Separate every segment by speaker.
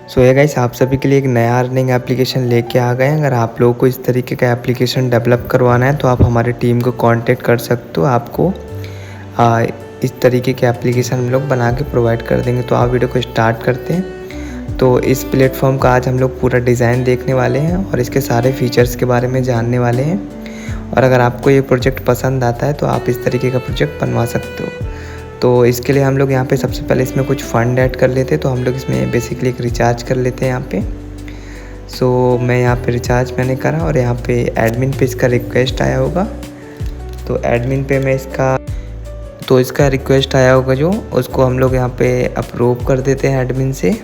Speaker 1: सो ये गाइस, आप सभी के लिए एक नया अर्निंग एप्लीकेशन लेके आ गए हैं। अगर आप लोगों को इस तरीके का एप्लीकेशन डेवलप करवाना है तो आप हमारी टीम को कांटेक्ट कर सकते हो। आपको इस तरीके के एप्लीकेशन हम लोग बना के प्रोवाइड कर देंगे। तो आप वीडियो को स्टार्ट करते हैं। तो इस प्लेटफॉर्म का आज हम लोग पूरा डिज़ाइन देखने वाले हैं और इसके सारे फीचर्स के बारे में जानने वाले हैं। और अगर आपको ये प्रोजेक्ट पसंद आता है तो आप इस तरीके का प्रोजेक्ट बनवा सकते हो। तो इसके लिए हम लोग यहाँ पे सबसे पहले इसमें कुछ फ़ंड ऐड कर लेते हैं। तो हम लोग इसमें बेसिकली एक रिचार्ज कर लेते हैं यहाँ पे। सो मैं यहाँ पे रिचार्ज मैंने करा और यहाँ पे एडमिन पे इसका रिक्वेस्ट आया होगा। तो एडमिन पे मैं इसका रिक्वेस्ट आया होगा जो उसको हम लोग यहाँ पे अप्रूव कर देते हैं एडमिन से।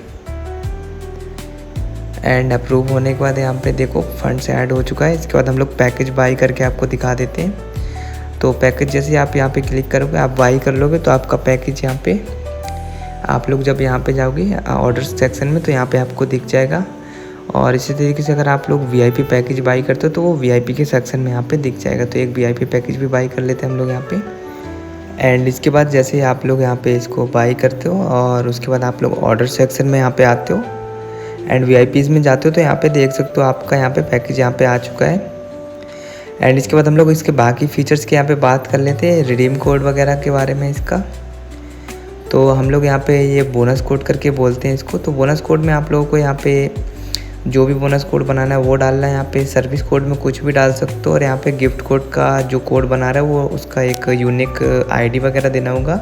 Speaker 1: एंड अप्रूव होने के बाद यहाँ पे देखो फंड्स ऐड हो चुका है। इसके बाद हम लोग पैकेज बाई करके आपको दिखा देते हैं। तो पैकेज जैसे आप यहाँ पे क्लिक करोगे, आप बाई कर लोगे तो आपका पैकेज यहाँ पे आप लोग जब यहाँ पे जाओगे ऑर्डर सेक्शन में तो यहाँ पे आपको दिख जाएगा। और इसी तरीके से अगर आप लोग वीआईपी पैकेज बाई करते हो तो वो वीआईपी के सेक्शन में यहाँ पे दिख जाएगा। तो एक वीआईपी पैकेज भी बाई कर लेते हैं हम लोग यहाँ पे। एंड इसके बाद जैसे ही आप लोग यहाँ पे इसको बाई करते हो और उसके बाद आप लोग ऑर्डर सेक्शन में यहाँ पे आते हो एंड वीआईपीज़ में जाते हो तो यहाँ पे देख सकते हो आपका यहाँ पे पैकेज यहाँ पे आ चुका है। एंड इसके बाद हम लोग इसके बाकी फ़ीचर्स की यहाँ पे बात कर लेते हैं, रिडीम कोड वगैरह के बारे में इसका। तो हम लोग यहाँ पे ये बोनस कोड करके बोलते हैं इसको। तो बोनस कोड में आप लोगों को यहाँ पे जो भी बोनस कोड बनाना है वो डालना है। यहाँ पे सर्विस कोड में कुछ भी डाल सकते हो और यहाँ पे गिफ्ट कोड का जो कोड बना रहा है वो उसका एक यूनिक आईडी वगैरह देना होगा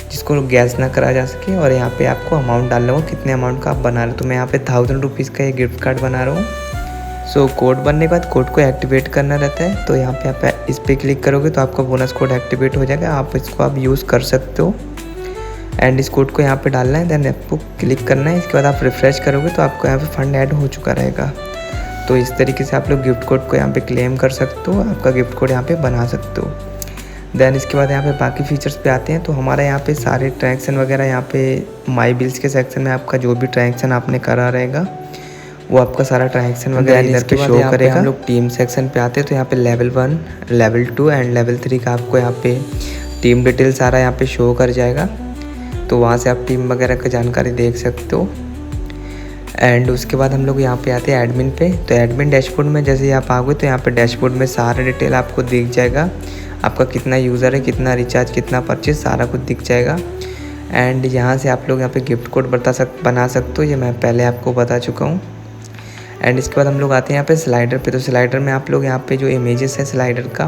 Speaker 1: जिसको गैस ना करा जा सके। और यहाँ पे आपको अमाउंट डालना होगा, कितने अमाउंट का आप बना रहे हो। तो मैं यहाँ पे 1000 रुपीज़ का ये गिफ्ट कार्ड बना रहा हूँ। सो कोड बनने के बाद कोड को एक्टिवेट करना रहता है। तो यहाँ पे आप इस पर क्लिक करोगे तो आपका बोनस कोड एक्टिवेट हो जाएगा। आप इसको आप यूज़ कर सकते हो। एंड इस कोड को यहाँ पे डालना है, देन आपको क्लिक करना है। इसके बाद आप रिफ़्रेश करोगे तो आपको यहाँ पे फंड ऐड हो चुका रहेगा। तो इस तरीके से आप लोग गिफ्ट कोड को यहाँ पे क्लेम कर सकते हो, आपका गिफ्ट कोड यहाँ पे बना सकते हो। देन इसके बाद यहाँ पे बाकी फीचर्स पे आते हैं। तो हमारा यहाँ पे सारे ट्रांजेक्शन वगैरह यहाँ पे माई बिल्स के सेक्शन में आपका जो भी ट्रांजेक्शन आपने करा रहेगा वो आपका सारा ट्रांजेक्शन वगैरह इधर पे शो करेगा। हम लोग टीम सेक्शन पे आते हैं तो यहाँ पे लेवल 1, लेवल 2 एंड लेवल 3 का आपको यहाँ पे टीम डिटेल सारा यहाँ पे शो कर जाएगा। तो वहाँ से आप टीम वगैरह की जानकारी देख सकते हो। एंड उसके बाद हम लोग यहाँ पे आते हैं एडमिन पे। तो एडमिन डैशबोर्ड में जैसे ही आप आओगे तो यहाँ पे डैशबोर्ड में सारा डिटेल आपको दिख जाएगा। आपका कितना यूज़र है, कितना रिचार्ज, कितना परचेज, सारा कुछ दिख जाएगा। एंड यहाँ से आप लोग यहाँ पे गिफ्ट कोड बना सकते हो, ये मैं पहले आपको बता चुका हूँ। एंड इसके बाद हम लोग आते हैं यहाँ पे स्लाइडर पे। तो स्लाइडर में आप लोग यहाँ पे जो इमेजेस है स्लाइडर का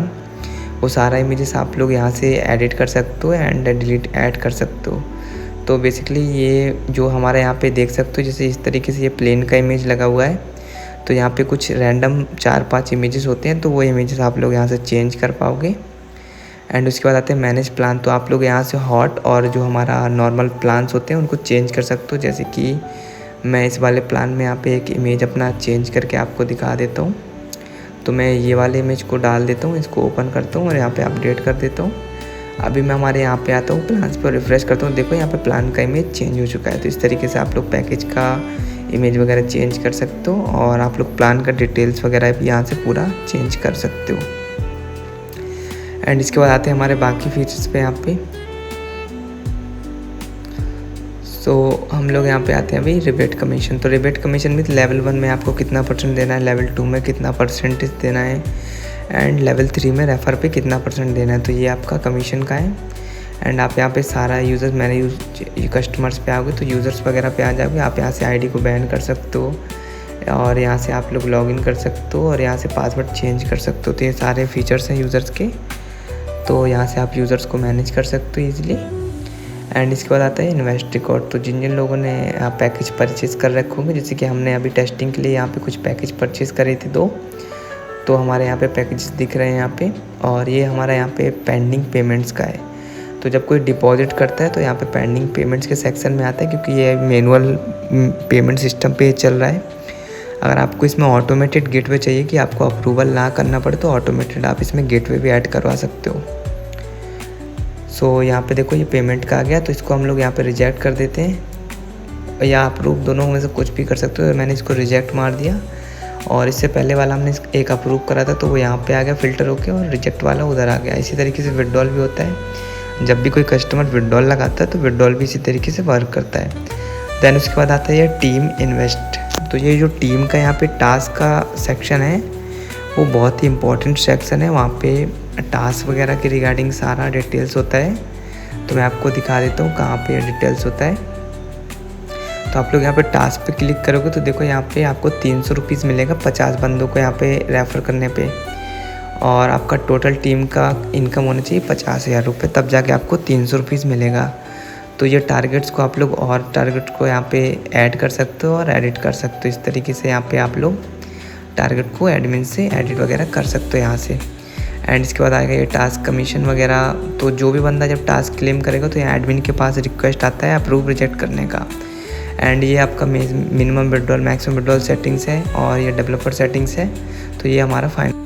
Speaker 1: वो सारा इमेजेस आप लोग यहाँ से एडिट कर सकते हो एंड डिलीट ऐड कर सकते हो। तो बेसिकली ये जो हमारे यहाँ पे देख सकते हो जैसे इस तरीके से ये प्लेन का इमेज लगा हुआ है। तो यहाँ पे कुछ रैंडम 4-5 इमेजेस होते हैं तो वो इमेजेस आप लोग यहाँ से चेंज कर पाओगे। एंड उसके बाद आते हैं मैनेज प्लान। तो आप लोग यहाँ से हॉट और जो हमारा नॉर्मल प्लान्स होते हैं उनको चेंज कर सकते हो। जैसे कि मैं इस वाले प्लान में यहाँ पे एक इमेज अपना चेंज करके आपको दिखा देता हूँ। तो मैं ये वाले इमेज को डाल देता हूँ, इसको ओपन करता हूँ और यहाँ पे अपडेट कर देता हूँ। अभी मैं हमारे यहाँ पे आता हूँ, प्लान्स पर रिफ्रेश करता हूँ। देखो यहाँ पे प्लान का इमेज चेंज हो चुका है। तो इस तरीके से आप लोग पैकेज का इमेज वगैरह चेंज कर सकते हो और आप लोग प्लान का डिटेल्स वगैरह भी यहाँ से पूरा चेंज कर सकते हो। एंड इसके बाद आते हैं हमारे बाकी फीचर्स पे यहाँ पे। सो हम लोग यहाँ पे आते हैं अभी रिबेट कमीशन। तो रिबेट कमीशन में लेवल 1 में आपको कितना % देना है, लेवल 2 में कितना % देना है एंड लेवल 3 में रेफ़र पे कितना % देना है। तो ये आपका कमीशन का है। एंड आप यहाँ पे सारा यूज़र्स मैंने कस्टमर्स पे आओगे तो यूज़र्स वगैरह पे आ जाओगे। आप यहाँ से आईडी को बैन कर सकते हो और यहाँ से आप लोग लॉगिन कर सकते हो और यहाँ से पासवर्ड चेंज कर सकते हो। तो ये सारे फीचर्स हैं यूज़र्स के। तो यहाँ से आप यूज़र्स को मैनेज कर सकते हो ईजिली। एंड इसके बाद आता है इन्वेस्ट रिकॉर्ड। तो जिन जिन लोगों ने पैकेज परचेज़ कर रखे होंगे, जैसे कि हमने अभी टेस्टिंग के लिए यहाँ पे कुछ पैकेज परचेज़ करे थे 2, तो हमारे यहाँ पे पैकेज दिख रहे हैं यहाँ पे। और ये हमारा यहाँ पे पेंडिंग पेमेंट्स का है। तो जब कोई डिपॉजिट करता है तो यहाँ पे पेंडिंग पेमेंट्स के सेक्शन में आता है क्योंकि ये मैनुअल पेमेंट सिस्टम पे चल रहा है। अगर आपको इसमें ऑटोमेटेड गेटवे चाहिए कि आपको अप्रूवल ना करना पड़े तो ऑटोमेटेड आप इसमें गेटवे भी ऐड करवा सकते हो। सो यहाँ पे देखो ये पेमेंट का आ गया। तो इसको हम लोग यहाँ पे रिजेक्ट कर देते हैं या अप्रूव, दोनों में से कुछ भी कर सकते हो। तो मैंने इसको रिजेक्ट मार दिया और इससे पहले वाला हमने एक अप्रूव करा था तो वो यहाँ पे आ गया फ़िल्टर होके और रिजेक्ट वाला उधर आ गया। इसी तरीके से विड्रॉल भी होता है। जब भी कोई कस्टमर विड्रॉल लगाता है तो विड्रॉल भी इसी तरीके से वर्क करता है। देन उसके बाद आता है ये टीम इन्वेस्ट। तो ये जो टीम का यहाँ पे टास्क का सेक्शन है वो बहुत ही इम्पोर्टेंट सेक्शन है। वहाँ पे टास्क वगैरह के रिगार्डिंग सारा डिटेल्स होता है। तो मैं आपको दिखा देता हूँ कहाँ पे डिटेल्स होता है। तो आप लोग यहाँ पे टास्क पे क्लिक करोगे तो देखो यहाँ पे आपको 300 रुपीज़ मिलेगा 50 बंदों को यहाँ पे रेफ़र करने पे। और आपका टोटल टीम का इनकम होना चाहिए 50,000 रुपये, तब जाके आपको 300 रुपीज़ मिलेगा। तो ये टारगेट्स को आप लोग और टारगेट को यहाँ पे ऐड कर सकते हो और एडिट कर सकते हो। इस तरीके से यहाँ पे आप लोग टारगेट को एडमिन से एडिट वगैरह कर सकते हो यहाँ से। एंड इसके बाद आएगा ये टास्क कमीशन वगैरह। तो जो भी बंदा जब टास्क क्लेम करेगा तो यहाँ एडमिन के पास रिक्वेस्ट आता है अप्रूव रिजेक्ट करने का। एंड ये आपका minimum withdrawal maximum withdrawal settings है और ये डेवलपर सेटिंग्स है। तो ये हमारा फाइनल